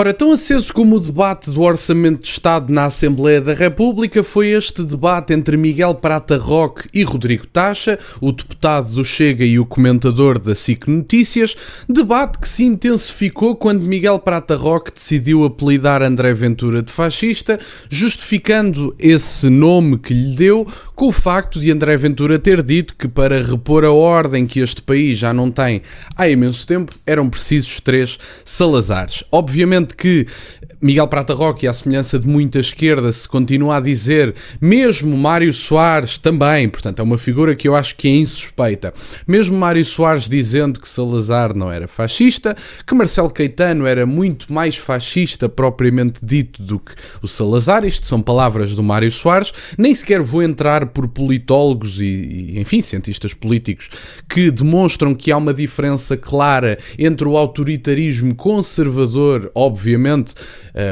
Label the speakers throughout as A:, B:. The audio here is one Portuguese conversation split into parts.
A: Ora, tão aceso como o debate do Orçamento de Estado na Assembleia da República foi este debate entre Miguel Prata Roque e Rodrigo Taxa, o deputado do Chega e o comentador da SIC Notícias, debate que se intensificou quando Miguel Prata Roque decidiu apelidar André Ventura de fascista, justificando esse nome que lhe deu com o facto de André Ventura ter dito que para repor a ordem que este país já não tem há imenso tempo, eram precisos 3 Salazares. Obviamente que Miguel Prata Roque, à semelhança de muita esquerda, se continua a dizer, mesmo Mário Soares também, portanto é uma figura que eu acho que é insuspeita, mesmo Mário Soares dizendo que Salazar não era fascista, que Marcelo Caetano era muito mais fascista propriamente dito do que o Salazar, isto são palavras do Mário Soares, nem sequer vou entrar por politólogos e enfim, cientistas políticos que demonstram que há uma diferença clara entre o autoritarismo conservador, obviamente,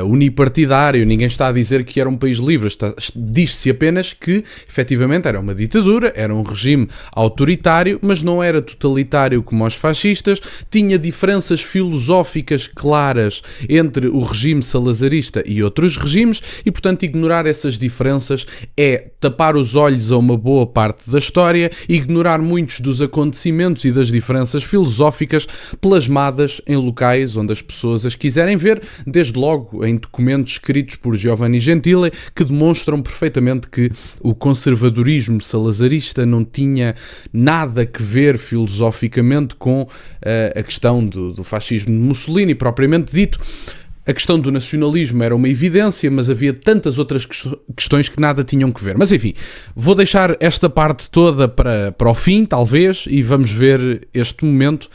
A: unipartidário, ninguém está a dizer que era um país livre, diz-se apenas que, efetivamente, era uma ditadura, era um regime autoritário, mas não era totalitário como os fascistas, tinha diferenças filosóficas claras entre o regime salazarista e outros regimes e, portanto, ignorar essas diferenças é tapar os olhos a uma boa parte da história, ignorar muitos dos acontecimentos e das diferenças filosóficas plasmadas em locais onde as pessoas as quiserem ver, desde logo em documentos escritos por Giovanni Gentile, que demonstram perfeitamente que o conservadorismo salazarista não tinha nada a ver filosoficamente com a questão do fascismo de Mussolini, propriamente dito. A questão do nacionalismo era uma evidência, mas havia tantas outras questões que nada tinham que ver. Mas enfim, vou deixar esta parte toda para o fim, talvez, e vamos ver este momento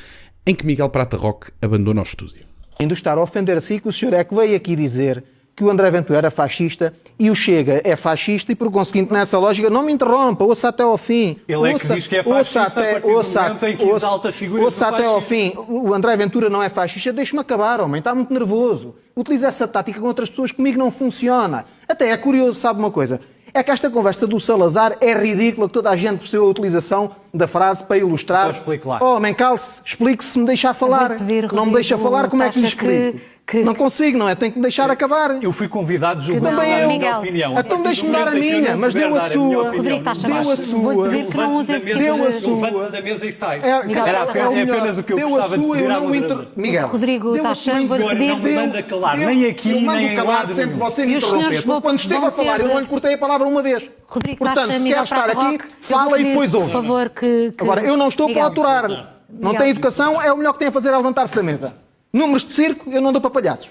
A: em que Miguel Prata Roque abandona o estúdio.
B: Indo estar a ofender a si, que o senhor é que veio aqui dizer que o André Ventura era fascista e o Chega é fascista e, por conseguinte, nessa lógica, não me interrompa, ouça até ao fim.
C: Ele é que diz que é fascista a partir do momento em que exalta figuras do fascismo.
B: Ouça até ao fim. O André Ventura não é fascista, deixe-me acabar, homem, está muito nervoso. Utiliza essa tática com outras pessoas, comigo não funciona. Até é curioso, sabe uma coisa? É que esta conversa do Salazar é ridícula, que toda a gente percebeu a utilização da frase para ilustrar.
C: Eu explico lá.
B: Homem, calce, explique se me deixar falar. Não me deixa falar, como é que lhe explico? Não consigo, não é? Tenho que me deixar acabar.
C: Eu fui convidado julgar
B: também
C: a
B: eu.
C: minha opinião.
B: Então deixe-me dar a minha, mas deu a sua.
D: Rodrigo Taxa,
B: deu a sua.
C: Deu a sua. Levanto da mesa e saio. É apenas o que eu gostava de pedir à moderadora.
B: Miguel,
D: Rodrigo Taxa, vou-lhe pedir...
C: Não me manda calar, nem aqui, nem em lado
B: sempre você me interromper. Quando esteve a falar, eu não lhe cortei a palavra uma vez.
D: Rodrigo
B: Portanto,
D: Taxa,
B: se
D: Miguel
B: quer estar
D: Prata
B: aqui,
D: Roque,
B: fala e depois ouve.
D: Por favor, que...
B: Agora, eu não estou
D: Miguel,
B: para aturar. Não tem educação, é o melhor que tem a fazer a levantar-se da mesa. Números de circo, eu não dou para palhaços.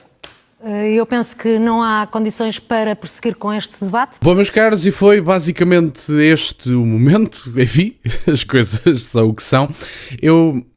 D: Eu penso que não há condições para prosseguir com este debate.
A: Bom, meus caros, e foi basicamente este o momento. Enfim, as coisas são o que são.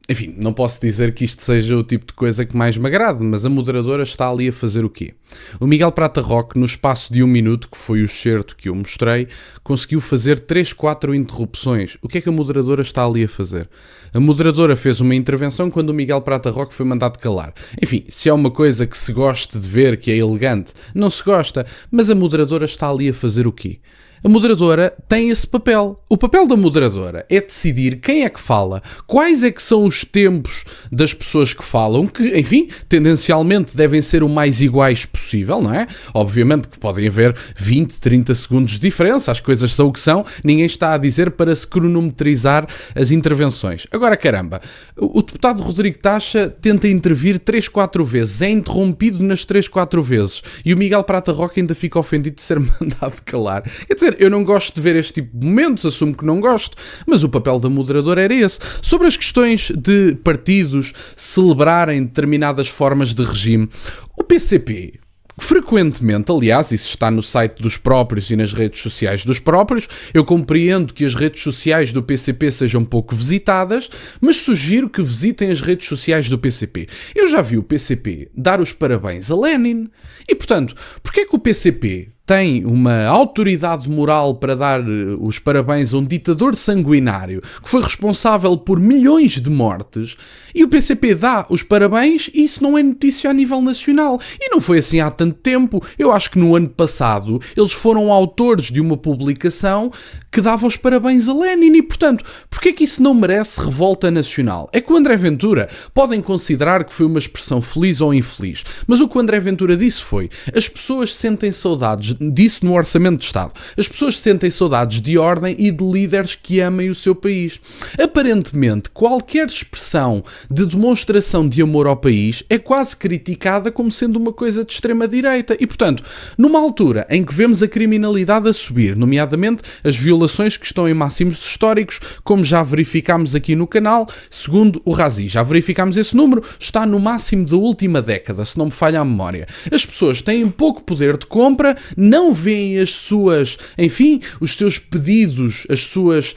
A: Enfim, não posso dizer que isto seja o tipo de coisa que mais me agrade, mas a moderadora está ali a fazer o quê? O Miguel Prata Roque, no espaço de 1 minuto, que foi o excerto que eu mostrei, conseguiu fazer 3, 4 interrupções. O que é que a moderadora está ali a fazer? A moderadora fez uma intervenção quando o Miguel Prata Roque foi mandado calar. Enfim, se há uma coisa que se goste de ver, que é elegante, não se gosta, mas a moderadora está ali a fazer o quê? A moderadora tem esse papel. O papel da moderadora é decidir quem é que fala, quais é que são os tempos das pessoas que falam, que, enfim, tendencialmente devem ser o mais iguais possível, não é? Obviamente que podem haver 20, 30 segundos de diferença, as coisas são o que são, ninguém está a dizer para se cronometrizar as intervenções. Agora, caramba, o deputado Rodrigo Taxa tenta intervir 3, 4 vezes, é interrompido nas 3, 4 vezes, e o Miguel Prata Roque ainda fica ofendido de ser mandado calar. Quer dizer, eu não gosto de ver este tipo de momentos, assumo que não gosto, mas o papel da moderadora era esse. Sobre as questões de partidos celebrarem determinadas formas de regime, o PCP, frequentemente, aliás, isso está no site dos próprios e nas redes sociais dos próprios, eu compreendo que as redes sociais do PCP sejam pouco visitadas, mas sugiro que visitem as redes sociais do PCP. Eu já vi o PCP dar os parabéns a Lenin, e portanto, porquê é que o PCP tem uma autoridade moral para dar os parabéns a um ditador sanguinário que foi responsável por milhões de mortes, e o PCP dá os parabéns e isso não é notícia a nível nacional? E não foi assim há tanto tempo. Eu acho que no ano passado eles foram autores de uma publicação que dava os parabéns a Lenin e, portanto, porquê é que isso não merece revolta nacional? É que o André Ventura podem considerar que foi uma expressão feliz ou infeliz, mas o que o André Ventura disse foi: as pessoas sentem saudades, disse no Orçamento de Estado, as pessoas sentem saudades de ordem e de líderes que amem o seu país. Aparentemente, qualquer expressão de demonstração de amor ao país é quase criticada como sendo uma coisa de extrema-direita e, portanto, numa altura em que vemos a criminalidade a subir, nomeadamente as violações que estão em máximos históricos, como já verificámos aqui no canal, segundo o Razi, já verificámos esse número, está no máximo da última década, se não me falha a memória. As pessoas têm pouco poder de compra, não veem as suas, enfim, os seus pedidos, as suas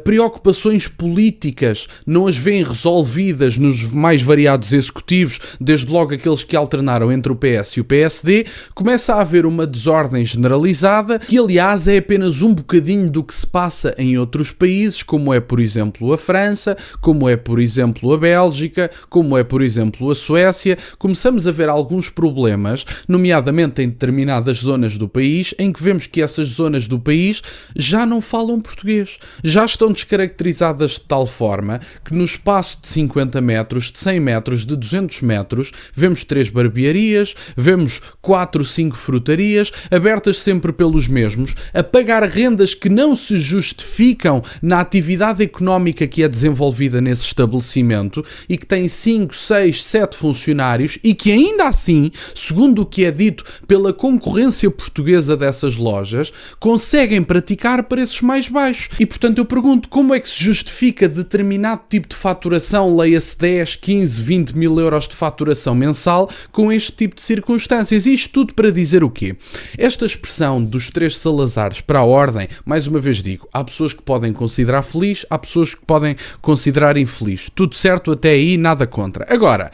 A: preocupações políticas, não as veem resolvidas nos mais variados executivos, desde logo aqueles que alternaram entre o PS e o PSD, começa a haver uma desordem generalizada, que aliás é apenas um bocadinho do que se passa em outros países, como é, por exemplo, a França, como é, por exemplo, a Bélgica, como é, por exemplo, a Suécia. Começamos a ver alguns problemas, nomeadamente em determinadas zonas do país, em que vemos que essas zonas do país já não falam português, já estão descaracterizadas de tal forma que no espaço de 50 metros, de 100 metros, de 200 metros, vemos 3 barbearias, vemos 4 ou 5 frutarias, abertas sempre pelos mesmos, a pagar rendas que não se justificam na atividade económica que é desenvolvida nesse estabelecimento e que tem 5, 6, 7 funcionários e que ainda assim, segundo o que é dito pela concorrência portuguesa dessas lojas, conseguem praticar preços mais baixos. E portanto eu pergunto, como é que se justifica determinado tipo de faturação, leia-se 10, 15, 20 mil euros de faturação mensal com este tipo de circunstâncias? E isto tudo para dizer o quê? Esta expressão dos 3 Salazares para a ordem, mais uma vez digo, há pessoas que podem considerar feliz, há pessoas que podem considerar infeliz. Tudo certo até aí, nada contra. Agora,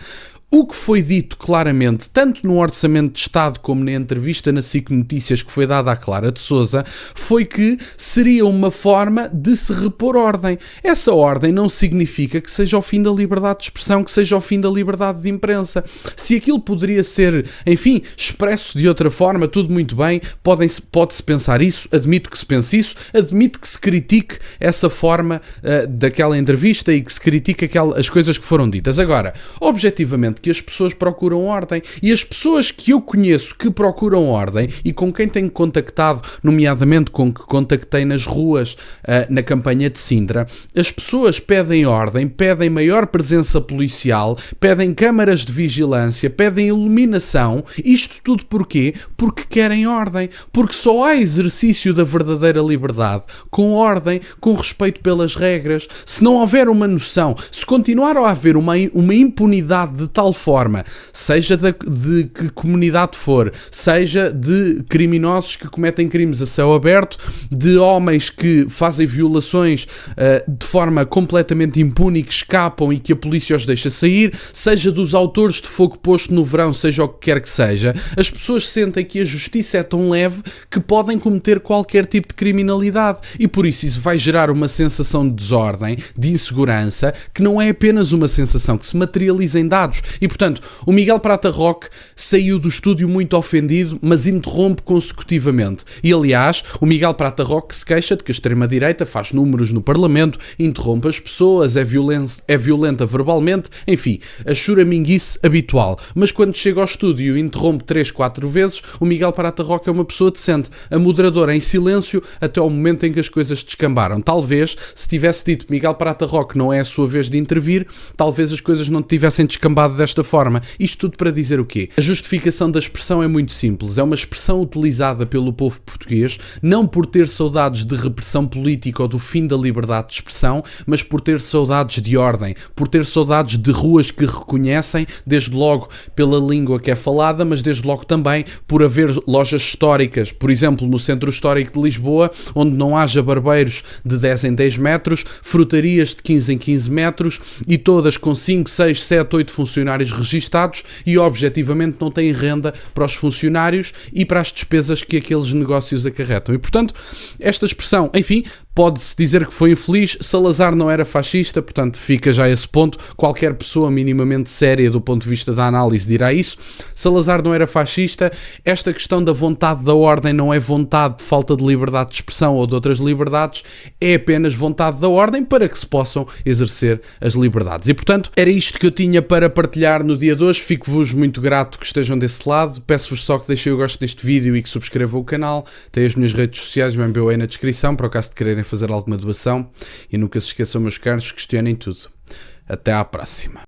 A: o que foi dito claramente, tanto no Orçamento de Estado como na entrevista na SIC Notícias que foi dada à Clara de Sousa, foi que seria uma forma de se repor ordem. Essa ordem não significa que seja o fim da liberdade de expressão, que seja o fim da liberdade de imprensa. Se aquilo poderia ser, enfim, expresso de outra forma, tudo muito bem, pode-se pensar isso, admito que se pense isso, admito que se critique essa forma daquela entrevista e que se critique as coisas que foram ditas. Agora, objetivamente, que as pessoas procuram ordem, e as pessoas que eu conheço que procuram ordem e com quem tenho contactado, nomeadamente com que contactei nas ruas na campanha de Sintra, as pessoas pedem ordem, pedem maior presença policial, pedem câmaras de vigilância, pedem iluminação. Isto tudo porquê? Porque querem ordem, porque só há exercício da verdadeira liberdade com ordem, com respeito pelas regras. Se não houver uma noção, se continuar a haver uma impunidade de tal forma, seja de que comunidade for, seja de criminosos que cometem crimes a céu aberto, de homens que fazem violações de forma completamente impune e que escapam e que a polícia os deixa sair, seja dos autores de fogo posto no verão, seja o que quer que seja, as pessoas sentem que a justiça é tão leve que podem cometer qualquer tipo de criminalidade e por isso vai gerar uma sensação de desordem, de insegurança, que não é apenas uma sensação, que se materializa em dados. E, portanto, o Miguel Prata Roque saiu do estúdio muito ofendido, mas interrompe consecutivamente. E, aliás, o Miguel Prata Roque se queixa de que a extrema-direita faz números no Parlamento, interrompe as pessoas, é violenta verbalmente, enfim, a choraminguice habitual. Mas quando chega ao estúdio e interrompe 3, 4 vezes, o Miguel Prata Roque é uma pessoa decente. A moderadora em silêncio até ao momento em que as coisas descambaram. Talvez, se tivesse dito Miguel Prata Roque não é a sua vez de intervir, talvez as coisas não tivessem descambado desta forma. Isto tudo para dizer o quê? A justificação da expressão é muito simples. É uma expressão utilizada pelo povo português, não por ter saudades de repressão política ou do fim da liberdade de expressão, mas por ter saudades de ordem, por ter saudades de ruas que reconhecem, desde logo pela língua que é falada, mas desde logo também por haver lojas históricas, por exemplo, no Centro Histórico de Lisboa, onde não haja barbeiros de 10 em 10 metros, frutarias de 15 em 15 metros e todas com 5, 6, 7, 8 funcionários registados e objetivamente não têm renda para os funcionários e para as despesas que aqueles negócios acarretam. E portanto, esta expressão, enfim, Pode-se dizer que foi infeliz. Salazar não era fascista, portanto fica já esse ponto. Qualquer pessoa minimamente séria do ponto de vista da análise dirá isso. Salazar não era fascista. Esta questão da vontade da ordem não é vontade de falta de liberdade de expressão ou de outras liberdades, é apenas vontade da ordem para que se possam exercer as liberdades. E portanto era isto que eu tinha para partilhar no dia de hoje. Fico-vos muito grato que estejam desse lado. Peço-vos só que deixem o gosto neste vídeo e que subscrevam o canal. Tem as minhas redes sociais, o MBA aí na descrição, para o caso de quererem fazer alguma doação. E nunca se esqueçam, meus caros, questionem tudo. Até à próxima.